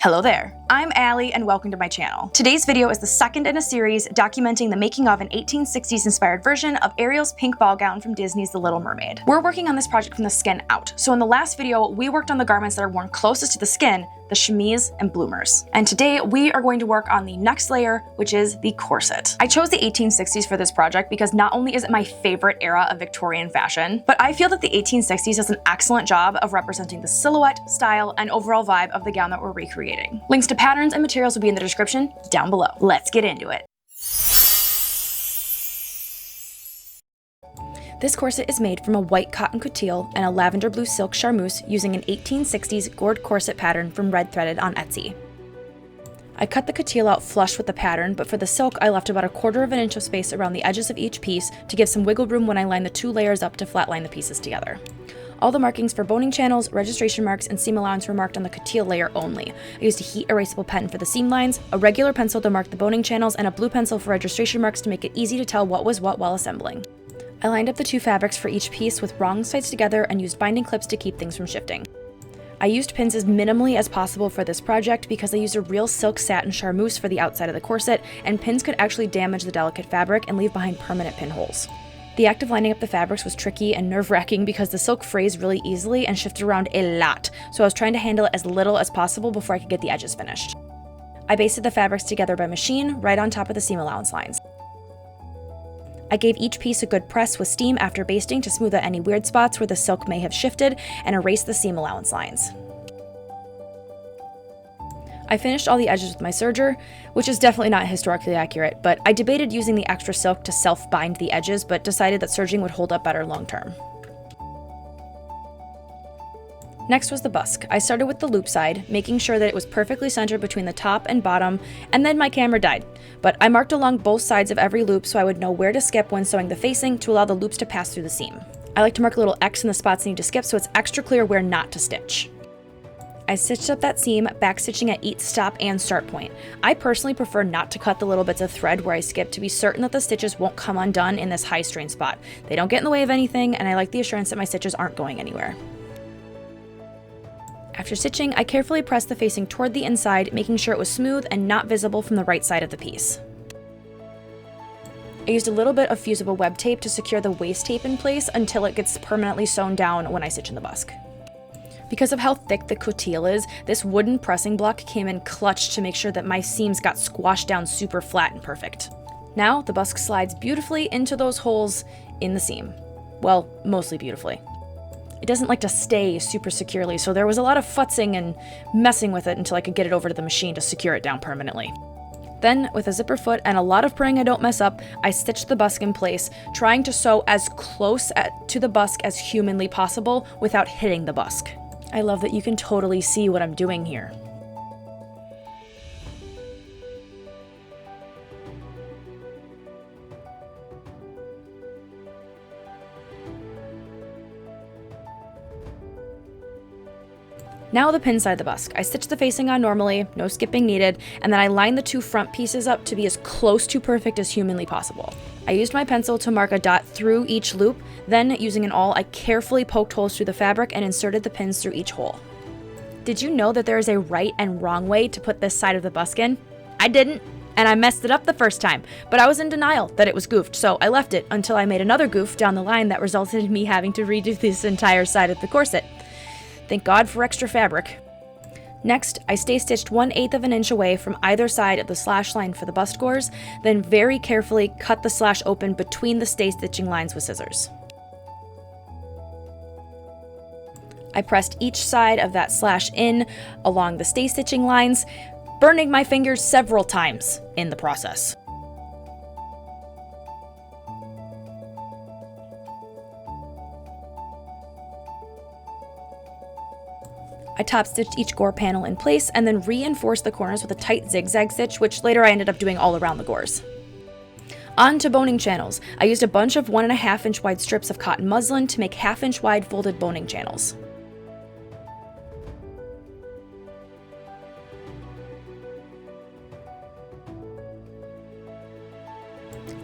Hello there, I'm Allie and welcome to my channel. Today's video is the second in a series documenting the making of an 1860s inspired version of Ariel's pink ball gown from Disney's The Little Mermaid. We're working on this project from the skin out, so in the last video we worked on the garments that are worn closest to the skin, the chemise and bloomers. And today we are going to work on the next layer, which is the corset. I chose the 1860s for this project because not only is it my favorite era of Victorian fashion, but I feel that the 1860s does an excellent job of representing the silhouette, style, and overall vibe of the gown that we're recreating. Links to patterns and materials will be in the description down below. Let's get into it. This corset is made from a white cotton coutil and a lavender blue silk charmeuse using an 1860s gored corset pattern from Redthreaded on Etsy. I cut the coutil out flush with the pattern, but for the silk I left about 1/4 inch of space around the edges of each piece to give some wiggle room when I line the two layers up to flatline the pieces together. All the markings for boning channels, registration marks, and seam allowance were marked on the coutil layer only. I used a heat erasable pen for the seam lines, a regular pencil to mark the boning channels, and a blue pencil for registration marks to make it easy to tell what was what while assembling. I lined up the two fabrics for each piece with wrong sides together and used binding clips to keep things from shifting. I used pins as minimally as possible for this project because I used a real silk satin charmeuse for the outside of the corset, and pins could actually damage the delicate fabric and leave behind permanent pinholes. The act of lining up the fabrics was tricky and nerve-wracking because the silk frays really easily and shifted around a lot, so I was trying to handle it as little as possible before I could get the edges finished. I basted the fabrics together by machine, right on top of the seam allowance lines. I gave each piece a good press with steam after basting to smooth out any weird spots where the silk may have shifted and erase the seam allowance lines. I finished all the edges with my serger, which is definitely not historically accurate, but I debated using the extra silk to self-bind the edges, but decided that serging would hold up better long term. Next was the busk. I started with the loop side, making sure that it was perfectly centered between the top and bottom, and then my camera died. But I marked along both sides of every loop so I would know where to skip when sewing the facing to allow the loops to pass through the seam. I like to mark a little X in the spots I need to skip so it's extra clear where not to stitch. I stitched up that seam, backstitching at each stop and start point. I personally prefer not to cut the little bits of thread where I skip to be certain that the stitches won't come undone in this high strain spot. They don't get in the way of anything, and I like the assurance that my stitches aren't going anywhere. After stitching, I carefully pressed the facing toward the inside, making sure it was smooth and not visible from the right side of the piece. I used a little bit of fusible web tape to secure the waist tape in place until it gets permanently sewn down when I stitch in the busk. Because of how thick the coutil is, this wooden pressing block came in clutch to make sure that my seams got squashed down super flat and perfect. Now the busk slides beautifully into those holes in the seam. Well, mostly beautifully. It doesn't like to stay super securely, so there was a lot of futzing and messing with it until I could get it over to the machine to secure it down permanently. Then, with a zipper foot and a lot of praying I don't mess up, I stitched the busk in place, trying to sew as close to the busk as humanly possible without hitting the busk. I love that you can totally see what I'm doing here. Now the pin side of the busk. I stitched the facing on normally, no skipping needed, and then I lined the two front pieces up to be as close to perfect as humanly possible. I used my pencil to mark a dot through each loop, then using an awl, I carefully poked holes through the fabric and inserted the pins through each hole. Did you know that there is a right and wrong way to put this side of the busk in? I didn't, and I messed it up the first time, but I was in denial that it was goofed, so I left it until I made another goof down the line that resulted in me having to redo this entire side of the corset. Thank God for extra fabric. Next, I stay stitched 1/8 inch away from either side of the slash line for the bust gores, then very carefully cut the slash open between the stay stitching lines with scissors. I pressed each side of that slash in along the stay stitching lines, burning my fingers several times in the process. I top stitched each gore panel in place and then reinforced the corners with a tight zigzag stitch, which later I ended up doing all around the gores. On to boning channels. I used a bunch of 1.5 inch wide strips of cotton muslin to make 1/2 inch wide folded boning channels.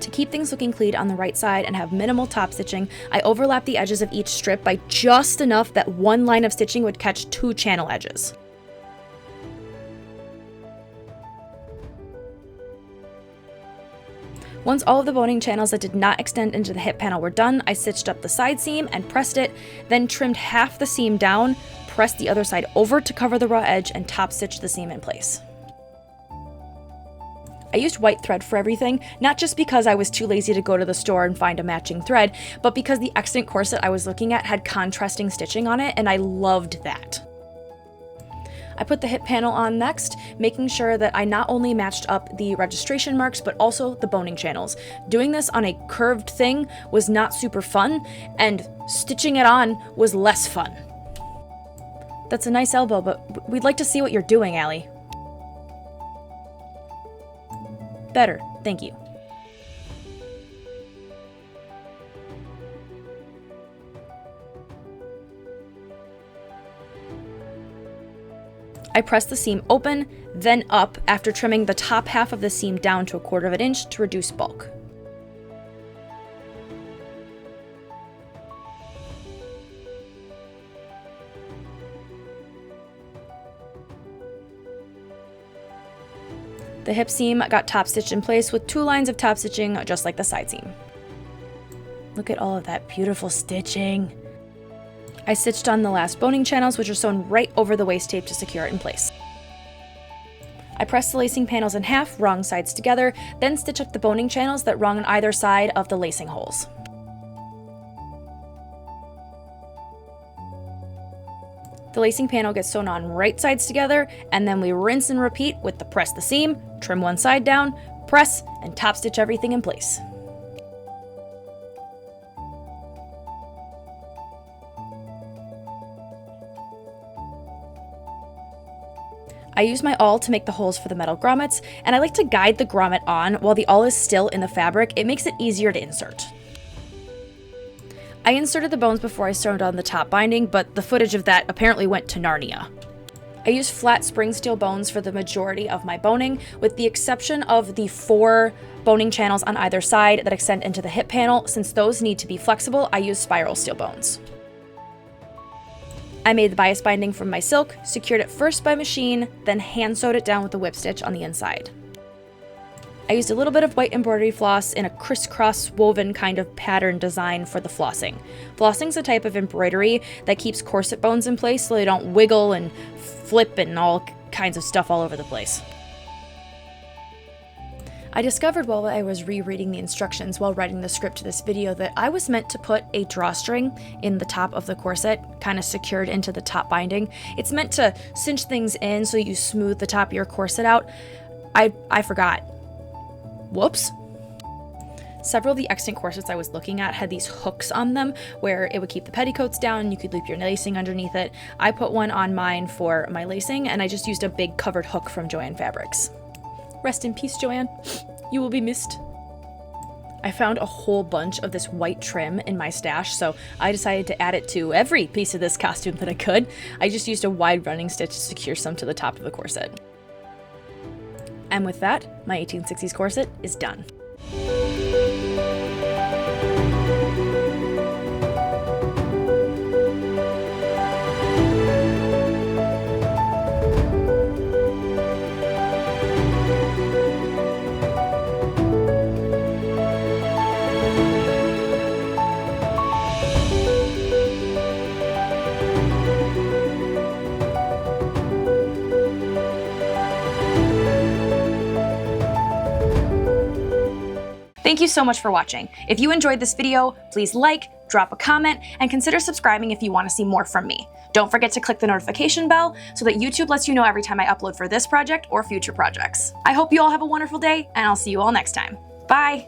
To keep things looking clean on the right side and have minimal top stitching, I overlap the edges of each strip by just enough that one line of stitching would catch two channel edges. Once all of the boning channels that did not extend into the hip panel were done, I stitched up the side seam and pressed it, then trimmed half the seam down, pressed the other side over to cover the raw edge, and top stitched the seam in place. I used white thread for everything, not just because I was too lazy to go to the store and find a matching thread, but because the extant corset I was looking at had contrasting stitching on it, and I loved that. I put the hip panel on next, making sure that I not only matched up the registration marks, but also the boning channels. Doing this on a curved thing was not super fun, and stitching it on was less fun. That's a nice elbow, but we'd like to see what you're doing, Allie. Better, thank you. I pressed the seam open, then up after trimming the top half of the seam down to 1/4 inch to reduce bulk. The hip seam got top stitched in place with 2 lines of top stitching just like the side seam. Look at all of that beautiful stitching. I stitched on the last boning channels, which are sewn right over the waist tape to secure it in place. I pressed the lacing panels in half, wrong sides together, then stitch up the boning channels that run on either side of the lacing holes. The lacing panel gets sewn on right sides together, and then we rinse and repeat with the press the seam, trim one side down, press, and top stitch everything in place. I use my awl to make the holes for the metal grommets, and I like to guide the grommet on while the awl is still in the fabric. It makes it easier to insert. I inserted the bones before I sewed on the top binding, but the footage of that apparently went to Narnia. I used flat spring steel bones for the majority of my boning, with the exception of the 4 boning channels on either side that extend into the hip panel. Since those need to be flexible, I used spiral steel bones. I made the bias binding from my silk, secured it first by machine, then hand sewed it down with a whip stitch on the inside. I used a little bit of white embroidery floss in a crisscross woven kind of pattern design for the flossing. Flossing's a type of embroidery that keeps corset bones in place so they don't wiggle and flip and all kinds of stuff all over the place. I discovered while I was rereading the instructions while writing the script to this video that I was meant to put a drawstring in the top of the corset, kind of secured into the top binding. It's meant to cinch things in so you smooth the top of your corset out. I forgot. Whoops. Several of the extant corsets I was looking at had these hooks on them where it would keep the petticoats down and you could loop your lacing underneath it. I put one on mine for my lacing, and I just used a big covered hook from Joann Fabrics. Rest in peace, Joann. You will be missed. I found a whole bunch of this white trim in my stash, so I decided to add it to every piece of this costume that I could. I just used a wide running stitch to secure some to the top of the corset. And with that, my 1860s corset is done. Thank you so much for watching. If you enjoyed this video, please like, drop a comment, and consider subscribing if you want to see more from me. Don't forget to click the notification bell so that YouTube lets you know every time I upload for this project or future projects. I hope you all have a wonderful day, and I'll see you all next time. Bye!